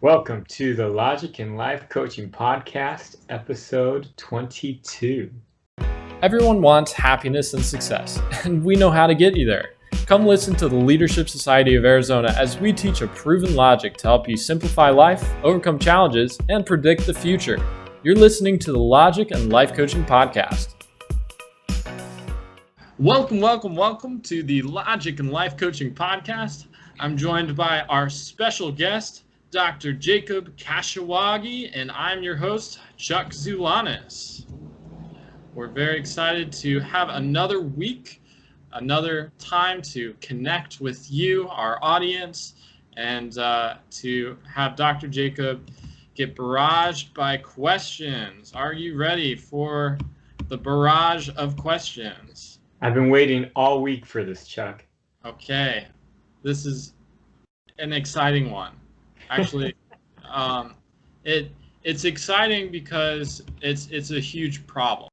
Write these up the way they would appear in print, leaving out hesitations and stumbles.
Welcome to the Logic and Life Coaching Podcast, episode 22. Everyone wants happiness and success, and we know how to get you there. Come listen to the Leadership Society of Arizona as we teach a proven logic to help you simplify life, overcome challenges, and predict the future. You're listening to the Logic and Life Coaching Podcast. Welcome to the Logic and Life Coaching Podcast. I'm joined by our special guest, Dr. Jacob Kashawagi, and I'm your host, Chuck Zulanis. We're very excited to have another week, another time to connect with you, our audience, and to have Dr. Jacob get barraged by questions. Are you ready for the barrage of questions? I've been waiting all week for this, Chuck. Okay, this is an exciting one. Actually, it's exciting because it's a huge problem.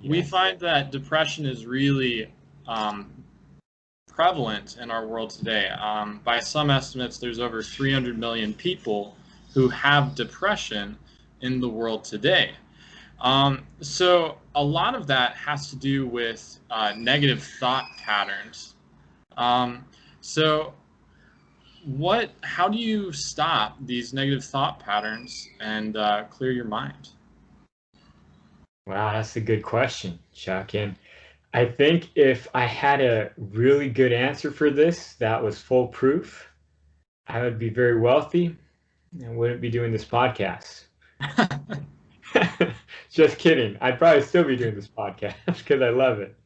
Yes. We find that depression is really prevalent in our world today. By some estimates, there's over 300 million people who have depression in the world today. So a lot of that has to do with negative thought patterns. How do you stop these negative thought patterns and clear your mind? Wow, that's a good question, Chuck. And I think if I had a really good answer for this that was foolproof, I would be very wealthy and wouldn't be doing this podcast. Just kidding. I'd probably still be doing this podcast because I love it.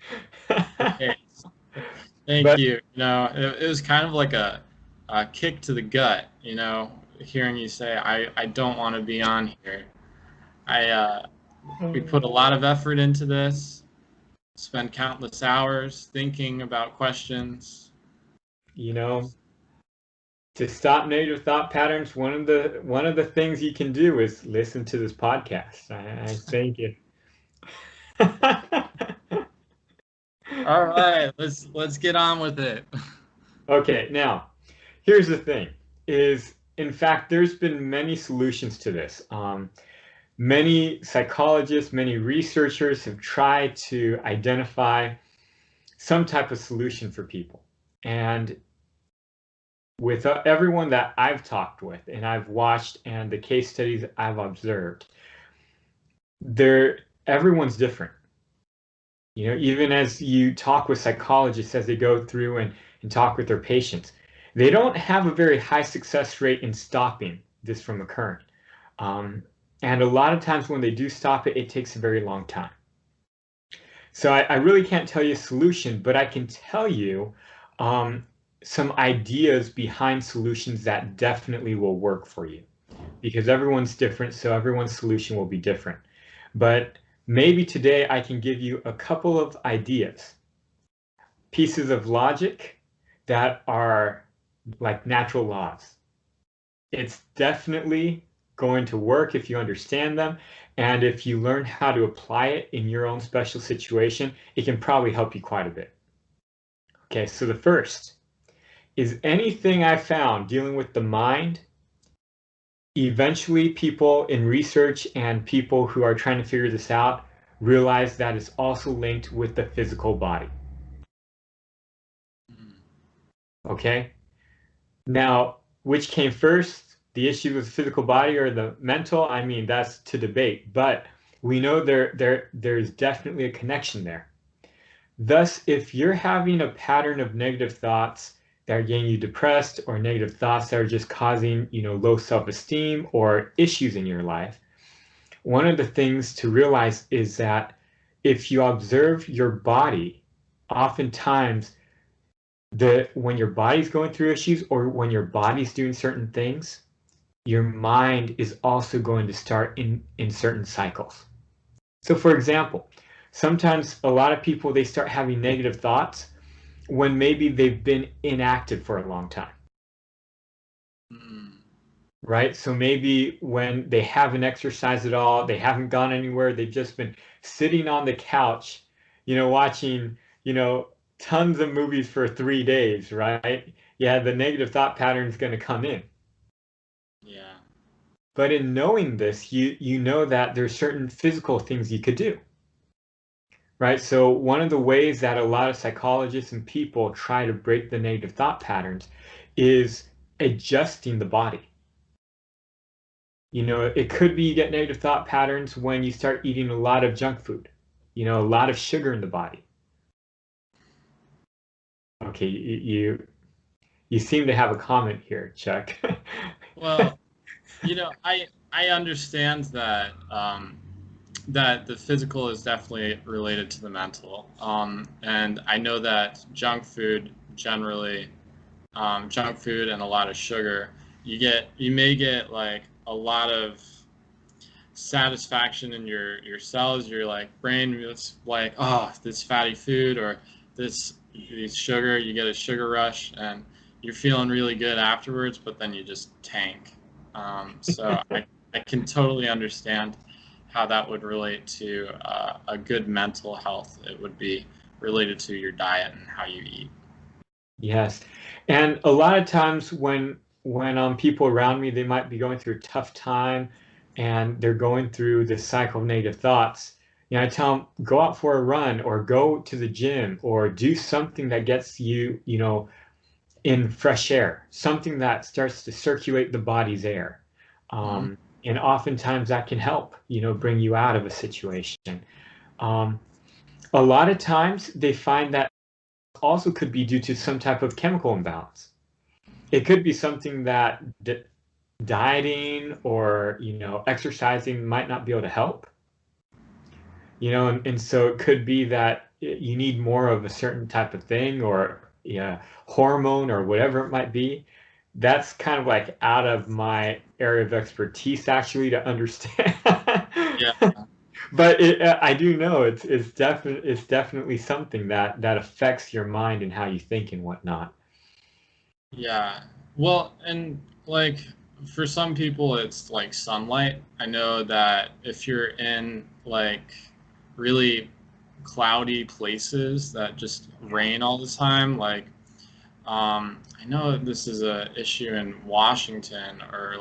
Okay. Thank you. It was kind of like a kick to the gut, hearing you say, I don't want to be on here. We put a lot of effort into this, spend countless hours thinking about questions. To stop negative thought patterns, one of the things you can do is listen to this podcast. I think it. All right, let's get on with it. Okay, now here's the thing: in fact, there's been many solutions to this. Many psychologists, many researchers have tried to identify some type of solution for people. And with everyone that I've talked with and I've watched and the case studies I've observed, everyone's different. Even as you talk with psychologists as they go through and talk with their patients, they don't have a very high success rate in stopping this from occurring. And a lot of times when they do stop it, it takes a very long time. So I really can't tell you a solution, but I can tell you some ideas behind solutions that definitely will work for you, because everyone's different, so everyone's solution will be different. But maybe today I can give you a couple of ideas, pieces of logic that are like natural laws. It's definitely going to work if you understand them, and if you learn how to apply it in your own special situation, it can probably help you quite a bit. Okay, so the first is anything I found dealing with the mind, eventually people in research and people who are trying to figure this out realize that it's also linked with the physical body. Okay? Now, which came first? The issue with the physical body or the mental? I mean, that's to debate, but we know there's definitely a connection there. Thus, if you're having a pattern of negative thoughts that are getting you depressed, or negative thoughts that are just causing, low self-esteem or issues in your life, one of the things to realize is that if you observe your body, oftentimes when your body's going through issues or when your body's doing certain things, your mind is also going to start in certain cycles. So for example, sometimes a lot of people, they start having negative thoughts when maybe they've been inactive for a long time. Right? So maybe when they haven't exercised at all, they haven't gone anywhere, they've just been sitting on the couch, watching, tons of movies for 3 days, right? Yeah, the negative thought pattern is going to come in. Yeah. But in knowing this, you know that there's certain physical things you could do, right? So one of the ways that a lot of psychologists and people try to break the negative thought patterns is adjusting the body. It could be you get negative thought patterns when you start eating a lot of junk food, a lot of sugar in the body. Okay, you seem to have a comment here, Chuck. Well, I understand that that the physical is definitely related to the mental, and I know that junk food generally, junk food and a lot of sugar, you may get like a lot of satisfaction in your cells, your like brain. It's like, oh, this fatty food or this sugar, you get a sugar rush and you're feeling really good afterwards, but then you just tank. So I can totally understand how that would relate to a good mental health. It would be related to your diet and how you eat. Yes. And a lot of times when people around me, they might be going through a tough time and they're going through this cycle of negative thoughts. I tell them, go out for a run or go to the gym or do something that gets you, in fresh air, something that starts to circulate the body's air. Mhm. And oftentimes that can help, bring you out of a situation. Um, a lot of times they find that also could be due to some type of chemical imbalance. It could be something that dieting or exercising might not be able to help. And so it could be that you need more of a certain type of thing or hormone or whatever it might be. That's kind of like out of my area of expertise actually to understand. Yeah, But I do know it's definitely something that affects your mind and how you think and whatnot. yeah. Well, and like for some people, it's like sunlight. I know that if you're in like really cloudy places that just rain all the time, like I know this is a issue in Washington or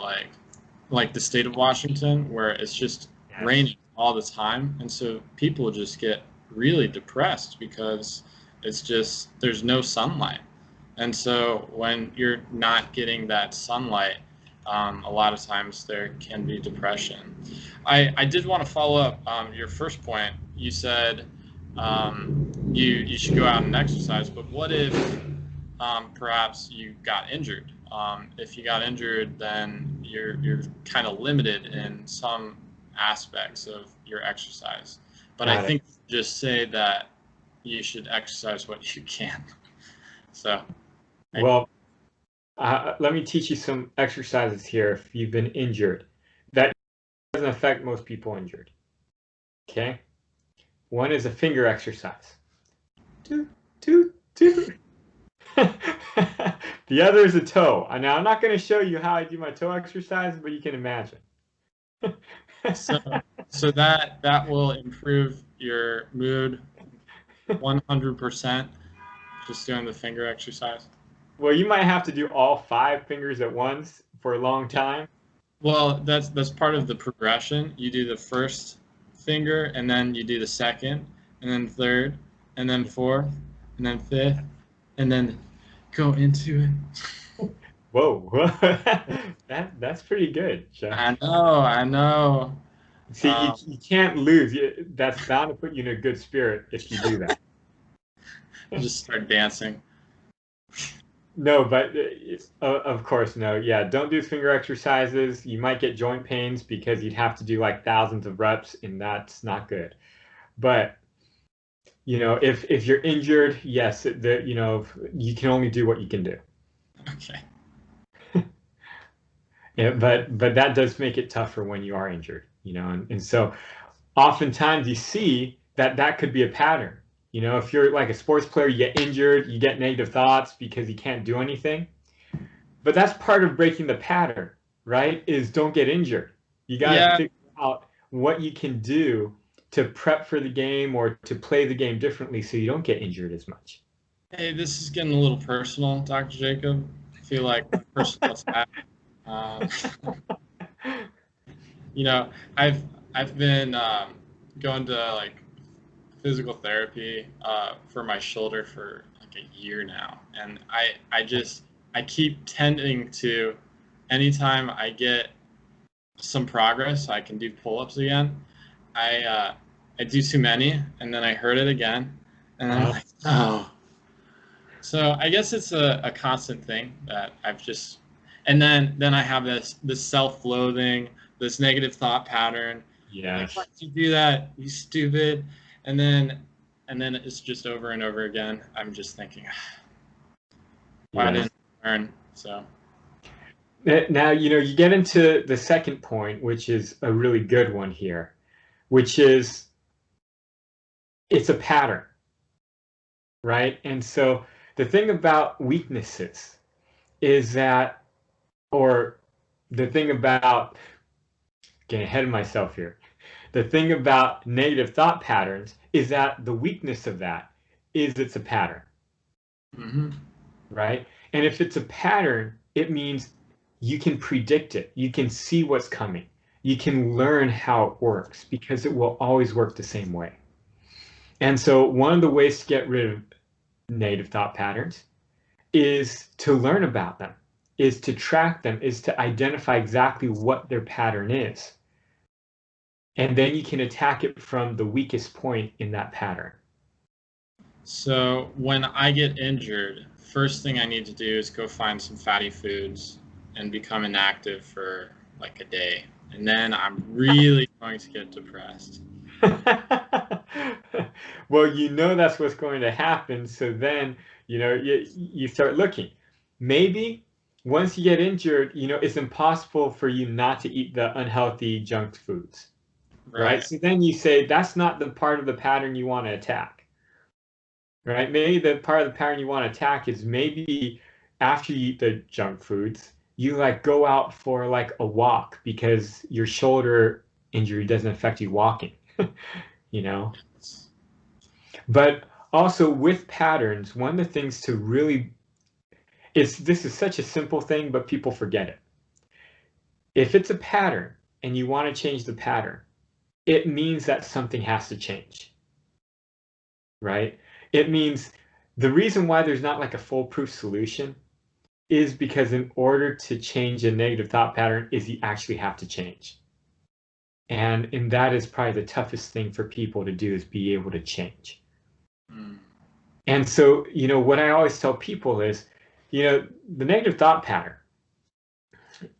like the state of Washington where it's just Yes. raining all the time, and so people just get really depressed because it's just there's no sunlight. And so when you're not getting that sunlight, a lot of times there can be depression. I did want to follow up your first point. You said you should go out and exercise, but what if perhaps you got injured? If you got injured, then you're kind of limited in some aspects of your exercise. But I Got it. think just say that you should exercise what you can. So I, Well, let me teach you some exercises here if you've been injured. That doesn't affect most people injured. Okay? One is a finger exercise. Toot, toot, toot. The other is a toe. Now, I'm not going to show you how I do my toe exercise, but you can imagine. so so that will improve your mood 100%. Just doing the finger exercise. Well, you might have to do all 5 fingers at once for a long Yeah. time. Well, that's part of the progression. You do the first finger, and then you do the second, and then third, and then fourth, and then fifth, and then go into it. Whoa, that's pretty good, Chuck. I know. See, Um, you can't lose. That's bound to put you in a good spirit if you do that. just start dancing. No, but of course, no. Yeah, don't do finger exercises. You might get joint pains because you'd have to do like thousands of reps, and that's not good. But if you're injured, yes, you can only do what you can do. Okay. Yeah, but that does make it tougher when you are injured, and so oftentimes you see that could be a pattern. If you're like a sports player, you get injured, you get negative thoughts because you can't do anything. But that's part of breaking the pattern, right? Is don't get injured. You got to Yeah. figure out what you can do to prep for the game or to play the game differently so you don't get injured as much. Hey, this is getting a little personal, Dr. Jacob. I feel like my personal attack. Um, You know, I've been going to like physical therapy for my shoulder for like a year now, and I keep tending to, anytime I get some progress, I can do pull-ups again. I do too many, and then I hurt it again, and I'm Uh, like, oh. So I guess it's a constant thing that I've just, and then I have this self-loathing, this negative thought pattern. Like, why yes, did you do that? You stupid. And then and then it's just over and over again. I'm just thinking, why yes. didn't I learn? So Now, you get into the second point, which is a really good one here, which is it's a pattern, right? And so the thing about weaknesses is that, or the thing about, getting ahead of myself here, the thing about negative thought patterns is that the weakness of that is it's a pattern, hmm right? And if it's a pattern, it means you can predict it. You can see what's coming. You can learn how it works because it will always work the same way. And so one of the ways to get rid of negative thought patterns is to learn about them, is to track them, is to identify exactly what their pattern is. And then you can attack it from the weakest point in that pattern. So when I get injured, first thing I need to do is go find some fatty foods and become inactive for like a day. And then I'm really going to get depressed. Well, that's what's going to happen. So then, you start looking. Maybe once you get injured, it's impossible for you not to eat the unhealthy junk foods, right? Right. So then you say that's not the part of the pattern you want to attack, right? Maybe the part of the pattern you want to attack is maybe after you eat the junk foods, you like go out for like a walk because your shoulder injury doesn't affect you walking, you know? But also with patterns, one of the things to really is this is such a simple thing, but people forget it. If it's a pattern and you want to change the pattern, it means that something has to change, right? It means the reason why there's not like a foolproof solution is because in order to change a negative thought pattern is you actually have to change. And that is probably the toughest thing for people to do is be able to change. Mm. And so, what I always tell people is, the negative thought pattern,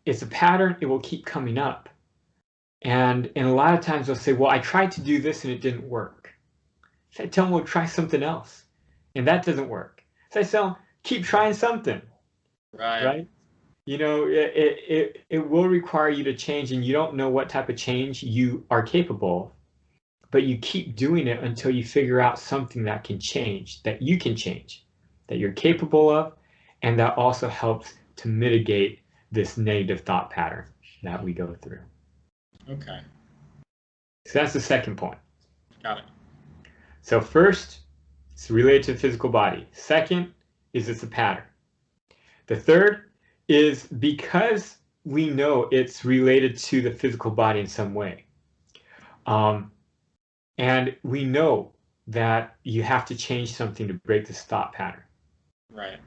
it's a pattern, it will keep coming up. And a lot of times they'll say, well, I tried to do this and it didn't work. So I tell them, well, try something else. And that doesn't work. So I tell them, keep trying something, Right. right? It will require you to change and you don't know what type of change you are capable of, but you keep doing it until you figure out something that can change, that you can change, that you're capable of, and that also helps to mitigate this negative thought pattern that we go through. Okay. So that's the second point. Got it. So first, it's related to the physical body. Second is it's a pattern. The third is because we know it's related to the physical body in some way. And we know that you have to change something to break this thought pattern. Right.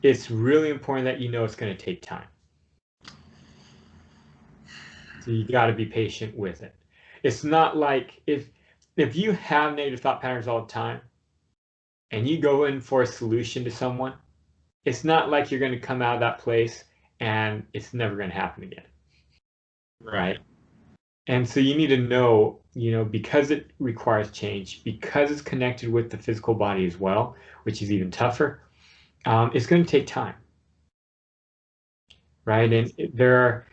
It's really important that you know it's going to take time. So you got to be patient with it. It's not like if you have negative thought patterns all the time and you go in for a solution to someone, it's not like you're going to come out of that place and it's never going to happen again. Right? Right. And so you need to know, because it requires change, because it's connected with the physical body as well, which is even tougher, it's going to take time. Right? And there are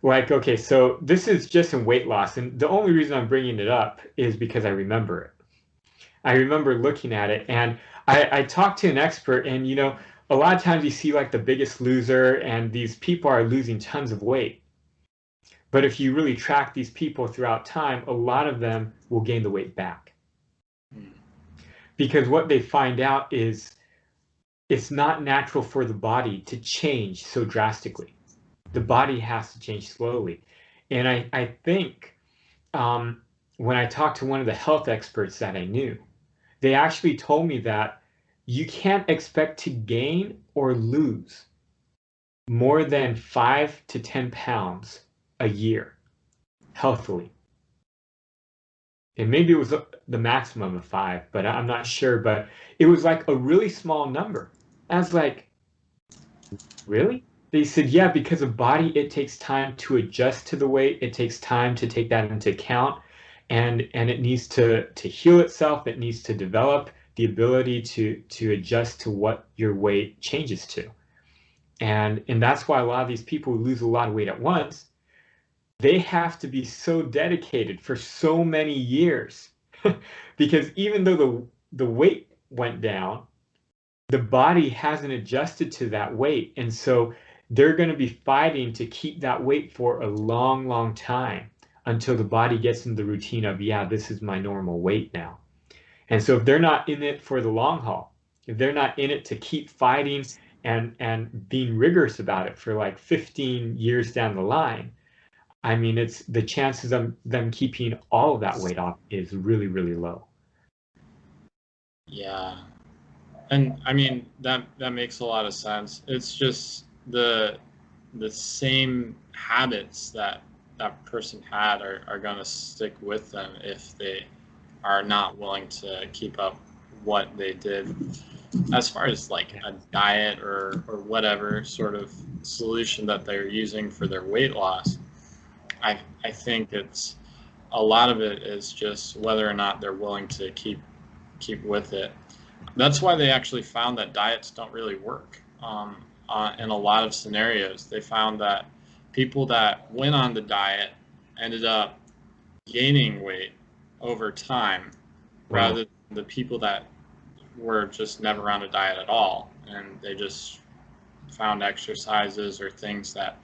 like, okay, so this is just in weight loss. And the only reason I'm bringing it up is because I remember it. I remember looking at it and I talked to an expert and, a lot of times you see like the biggest loser and these people are losing tons of weight. But if you really track these people throughout time, a lot of them will gain the weight back. Mm. Because what they find out is it's not natural for the body to change so drastically. The body has to change slowly. And I think when I talked to one of the health experts that I knew, they actually told me that you can't expect to gain or lose more than 5 to 10 pounds a year healthily. And maybe it was the maximum of 5, but I'm not sure. But it was like a really small number. I was like, really? They said, yeah, because a body, it takes time to adjust to the weight. It takes time to take that into account. And it needs to heal itself. It needs to develop the ability to adjust to what your weight changes to. And that's why a lot of these people who lose a lot of weight at once, they have to be so dedicated for so many years. Because even though the weight went down, the body hasn't adjusted to that weight. And so they're going to be fighting to keep that weight for a long, long time until the body gets in the routine of, yeah, this is my normal weight now. And so if they're not in it for the long haul, if they're not in it to keep fighting and being rigorous about it for like 15 years down the line, I mean, it's the chances of them keeping all of that weight off is really, really low. Yeah. And I mean that makes a lot of sense. It's just the same habits that that person had are going to stick with them if they are not willing to keep up what they did. As far as like a diet or whatever sort of solution that they're using for their weight loss, I think it's a lot of it is just whether or not they're willing to keep with it. That's why they actually found that diets don't really work. In a lot of scenarios, they found that people that went on the diet ended up gaining weight over time, Wow. rather than the people that were just never on a diet at all, and they just found exercises or things that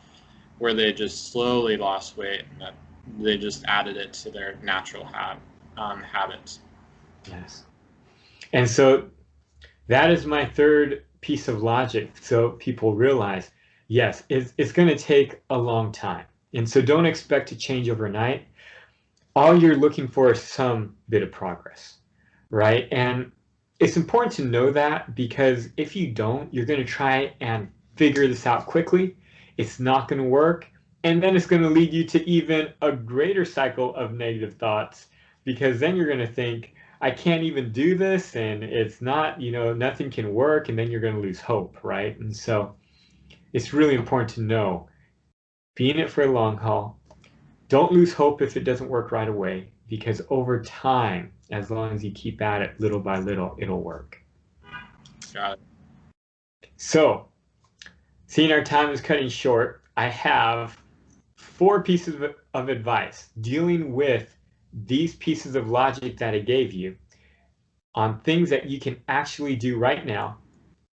where they just slowly lost weight and that they just added it to their natural habits. Yes. And so that is my third piece of logic. So people realize, yes, it's going to take a long time. And so don't expect to change overnight. All you're looking for is some bit of progress, right? And it's important to know that because if you don't, you're going to try and figure this out quickly. It's not going to work. And then it's going to lead you to even a greater cycle of negative thoughts because then you're going to think, I can't even do this and it's not, nothing can work. And then you're going to lose hope, right? And so it's really important to know, be in it for a long haul. Don't lose hope if it doesn't work right away, because over time, as long as you keep at it little by little, it'll work. Got it. So, seeing our time is cutting short, I have 4 pieces of advice dealing with these pieces of logic that I gave you on things that you can actually do right now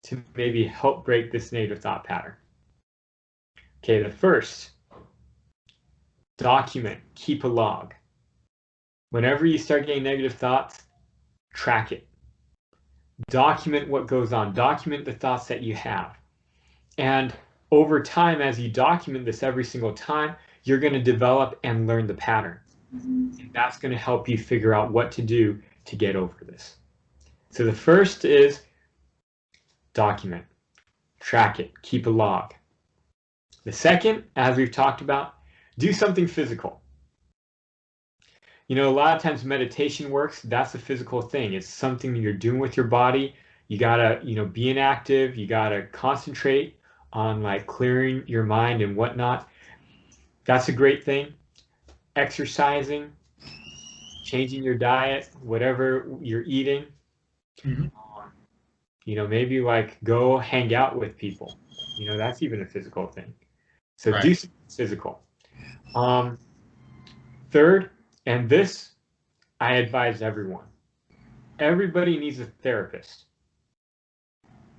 to maybe help break this negative thought pattern. Okay, the first, document, keep a log. Whenever you start getting negative thoughts, track it. Document what goes on. Document the thoughts that you have. And over time, as you document this every single time, you're going to develop and learn the pattern. And that's going to help you figure out what to do to get over this. So the first is document, track it, keep a log. The second, as we've talked about, do something physical. A lot of times meditation works. That's a physical thing. It's something you're doing with your body. You gotta, be inactive. You gotta concentrate on like clearing your mind and whatnot. That's a great thing. Exercising, changing your diet, whatever you're eating. Mm-hmm. Maybe like go hang out with people. That's even a physical thing. So Right. do something physical. Third, and this I advise everyone. Everybody needs a therapist.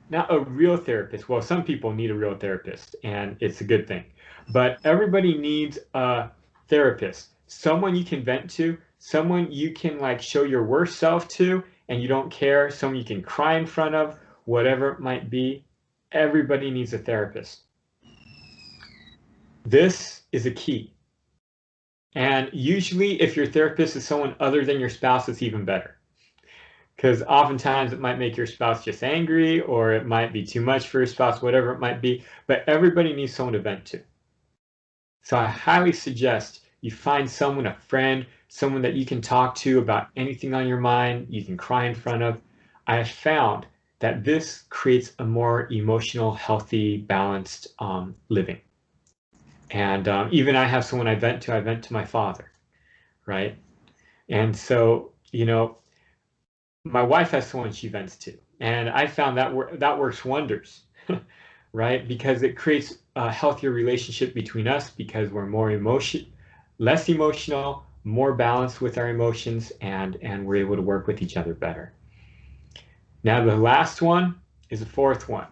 Not a real therapist. Well, some people need a real therapist, and it's a good thing. But everybody needs a therapist. Someone you can vent to, someone you can like show your worst self to, and you don't care, someone you can cry in front of, whatever it might be. Everybody needs a therapist. This is a key. And usually if your therapist is someone other than your spouse, it's even better. Because oftentimes it might make your spouse just angry, or it might be too much for your spouse, whatever it might be, but everybody needs someone to vent to. So I highly suggest you find someone, a friend, someone that you can talk to about anything on your mind, you can cry in front of. I have found that this creates a more emotional, healthy, balanced living. And even I have someone I vent to my father, right? And so, my wife has someone she vents to, and I found that works wonders, right? Because it creates a healthier relationship between us because we're less emotional, more balanced with our emotions, and we're able to work with each other better. Now, the last one is the fourth one.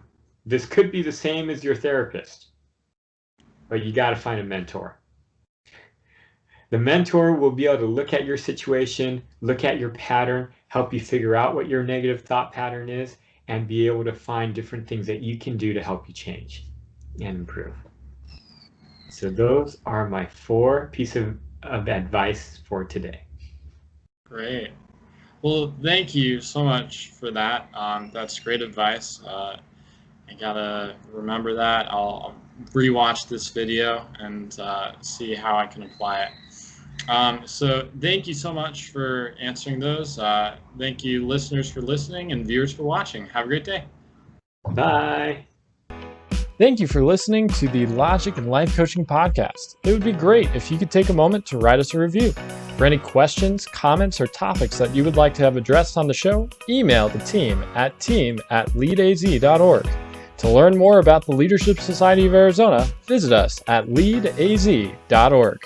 This could be the same as your therapist, but you got to find a mentor. The mentor will be able to look at your situation, look at your pattern, help you figure out what your negative thought pattern is, and be able to find different things that you can do to help you change and improve. So those are my 4 pieces of advice for today. Great. Well, thank you so much for that. That's great advice. I gotta remember that. I'll rewatch this video and see how I can apply it. So thank you so much for answering those. Thank you, listeners, for listening, and viewers for watching. Have a great day. Bye. Thank you for listening to the Logic and Life Coaching Podcast. It would be great if you could take a moment to write us a review. For any questions, comments, or topics that you would like to have addressed on the show, email the team at team@leadaz.org. To learn more about the Leadership Society of Arizona, visit us at leadaz.org.